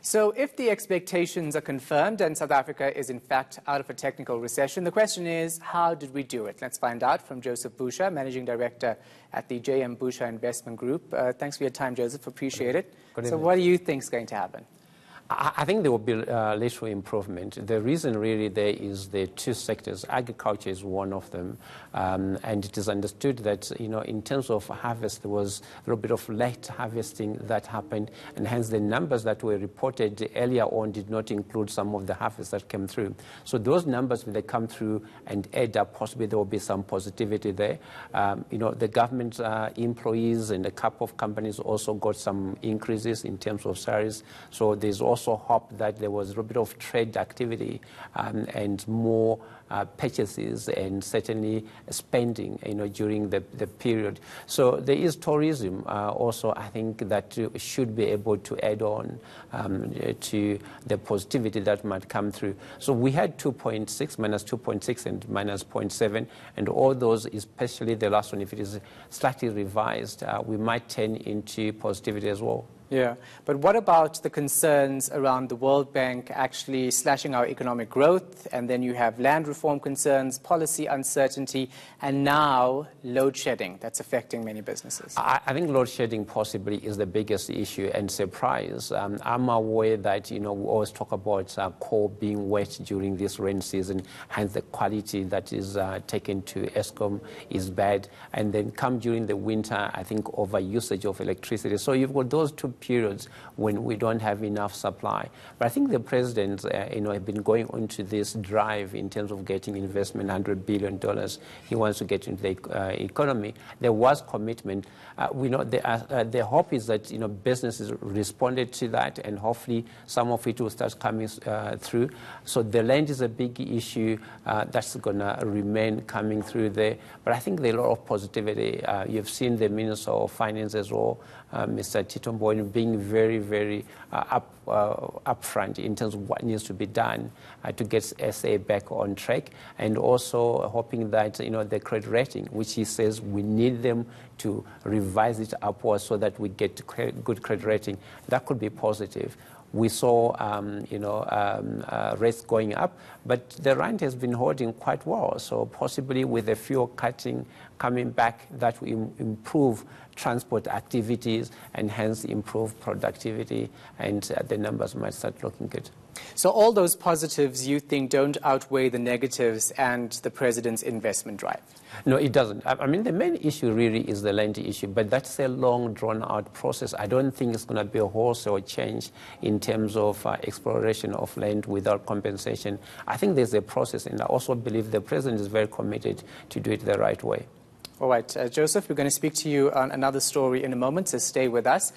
So if the expectations are confirmed and South Africa is in fact out of a technical recession, the question is, how did we do it? Let's find out from Joseph Busha, Managing Director at the JM Busha Investment Group. Thanks for your time, Joseph. Appreciate it. So what do you think is going to happen? I think there will be little improvement. The reason really there is the two sectors. Agriculture is one of them, and it is understood that, in terms of harvest, there was a little bit of late harvesting that happened, and hence the numbers that were reported earlier on did not include some of the harvest that came through. So those numbers, when they come through and add up, possibly there will be some positivity there. The government employees and a couple of companies also got some increases in terms of salaries. So there's also hope that there was a little bit of trade activity and more purchases and certainly spending, during the period. So there is tourism also, I think, that should be able to add on to the positivity that might come through. So we had 2.6, minus 2.6 and minus 0.7, and all those, especially the last one, if it is slightly revised, we might turn into positivity as well. Yeah, but what about the concerns around the World Bank actually slashing our economic growth, and then you have land reform concerns, policy uncertainty, and now load shedding that's affecting many businesses? I think load shedding possibly is the biggest issue and surprise. I'm aware that, we always talk about coal being wet during this rain season, hence the quality that is taken to Eskom is bad, and then come during the winter, I think over usage of electricity. So you've got those two periods when we don't have enough supply. But I think the president, have been going on to this drive in terms of getting investment, $100 billion. He wants to get into the economy. There was commitment. The hope is that, businesses responded to that, and hopefully some of it will start coming through. So the land is a big issue that's going to remain coming through there. But I think there's a lot of positivity. You've seen the Minister of Finance as well, Mr. Tito Mboweni, being very, very upfront in terms of what needs to be done to get SA back on track, and also hoping that, the credit rating, which he says we need them to revise it upwards so that we get good credit rating, that could be positive. We saw, rates going up, but the rand has been holding quite well. So possibly with the fuel cutting coming back, that will improve transport activities and hence improve productivity, and the numbers might start looking good. So all those positives you think don't outweigh the negatives and the president's investment drive? No, it doesn't. I mean, the main issue really is the land issue, but that's a long, drawn-out process. I don't think it's going to be a wholesale change in terms of exploration of land without compensation. I think there's a process, and I also believe the president is very committed to do it the right way. All right, Joseph, we're going to speak to you on another story in a moment, so stay with us.